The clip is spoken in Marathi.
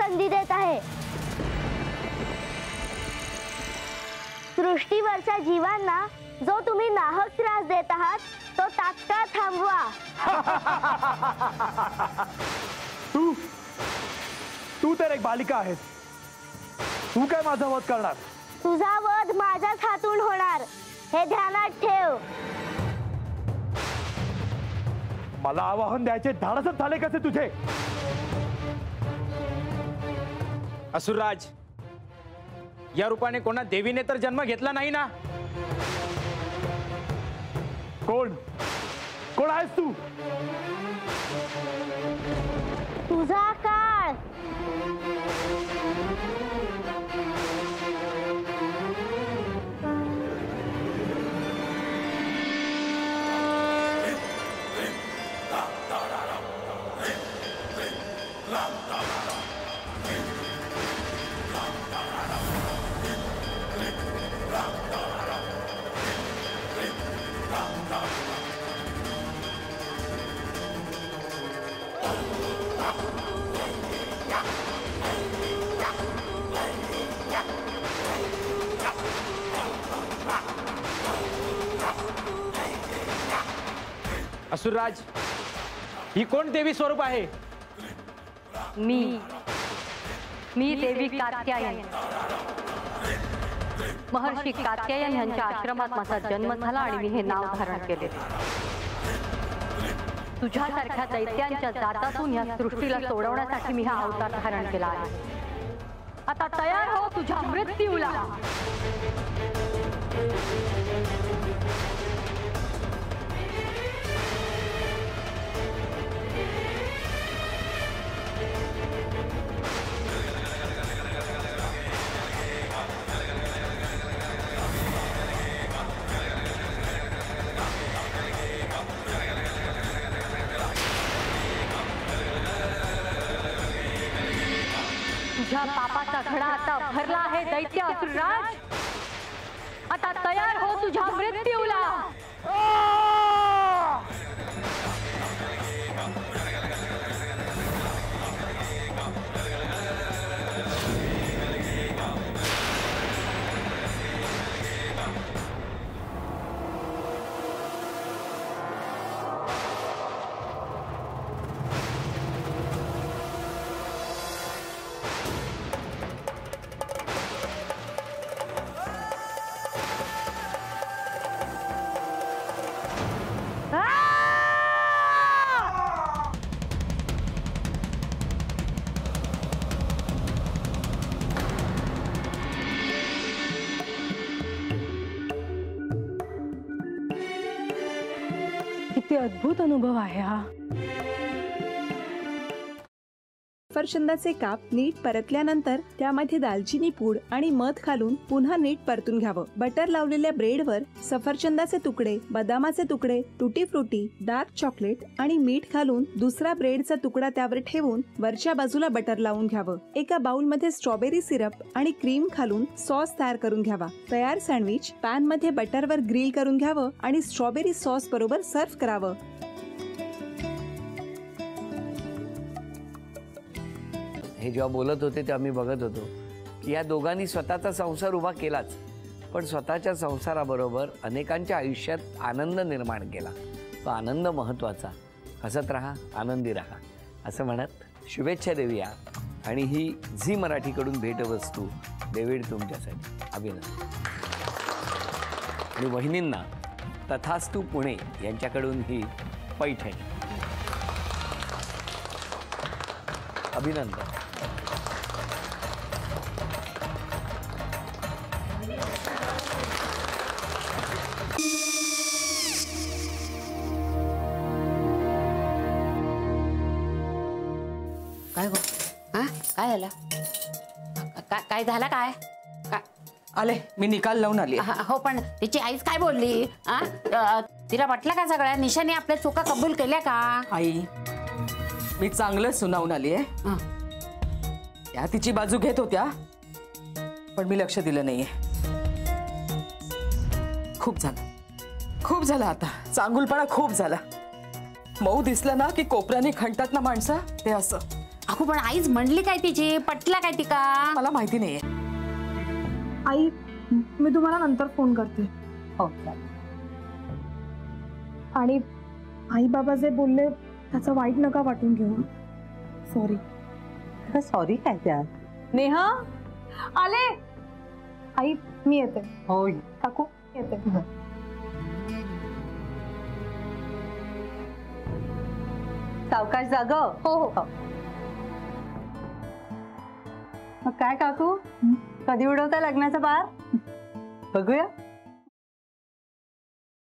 संधी देत आहे। सृष्टीवरच्या जीवांना जो तुम्ही नाहक त्रास देत आहात तो तात्काळ थांबवा। तू तर एक बालिका आहेस, तू काय माझा वध करणार? तुझा वध माझ्याच हातून होणार हे ध्यानात ठेव। मला आवाहन द्यायचे धाडसच झाले कसे तुझे? असुरराज, या रूपाने कोणा देवीने तर जन्म घेतला नाही ना? कोण कोण आहेस तू? तुझा काळ। असुरराज, ही कोण देवी स्वरूप आहे? मी देवी कात्यायन। महर्षी कात्यायन यांच्या आश्रमात माझा जन्म झाला आणि मी हे नाव धारण केले। तुझ्यासारख्या दैत्यांच्या जातातून या सृष्टीला सोडवण्यासाठी मी हा अवतार धारण केला आहे। आता तयार हो तुझ्या मृत्यूला। तुझ्या पापाचा घडा आता भरला आहे दैत्य असुरराज। आता तयार हो तुझ्या मृत्यूला। किती अद्भुत अनुभव आहे हा। सफरचंदाचे काप नीट परतल्यानंतर त्यामध्ये दालचिनी पूड आणि मध घालून पुन्हा नीट परतून घ्यावं। बटर लावलेल्या ब्रेडवर सफरचंदाचे तुकडे, बदामाचे तुकडे, टुटी फ्रुटी, डार्क चॉकलेट आणि मीठ घालून दुसरा ब्रेडचा तुकडा त्यावर ठेवून वरच्या बाजूला बटर लावून घ्यावं। एका बाउलमध्ये स्ट्रॉबेरी सिरप आणि क्रीम घालून सॉस तयार करून घ्यावा। तयार सँडविच पॅन मध्ये बटरवर ग्रिल करून घ्यावं आणि स्ट्रॉबेरी सॉस बरोबर सर्व्ह करावं। हे जेव्हा बोलत होते तेव्हा मी बघत होतो की या दोघांनी स्वतःचा संसार उभा केलाच, पण स्वतःच्या संसाराबरोबर अनेकांच्या आयुष्यात आनंद निर्माण केला। तो आनंद महत्त्वाचा। हसत राहा, आनंदी राहा असं म्हणत शुभेच्छा देऊया। आणि ही झी मराठीकडून भेटवस्तू डेव्हिड तुमच्यासाठी। अभिनंदन। आणि वहिनींना तथास्तु पुणे यांच्याकडून ही पैठणी। अभिनंदन। काय गो? हा काय झालं? काय झालं? काय आले मी निकाल लावून आली। हो पण तिची आईच काय बोलली? तिला वाटलं का सगळ्या निशाने आपल्या चुका कबूल केल्या का? आई मी चांगलं सुनावून आली आहे। त्या तिची बाजू घेत होत्या पण मी लक्ष दिलं नाहीये। खूप झालं आता। चांगुलपणा खूप झाला। मऊ दिसलं ना की कोपऱ्याने खणतात ना माणसं, ते असं। अगो पण आईच म्हणली काय तिची, पटला काय तिका? मला माहिती नाहीये. आई मी तुम्हाला नंतर फोन करते. हो आणि आई बाबा जे बोलले त्याचं वाईट नका वाटून घेऊ. सॉरी. सॉरी काय त्या? नेहा आले. आई मी येते. होय काकू येते. सावकाश जाग. हो हो. मग काय काकू, कधी उडवता लग्नाचा बार? बघूया.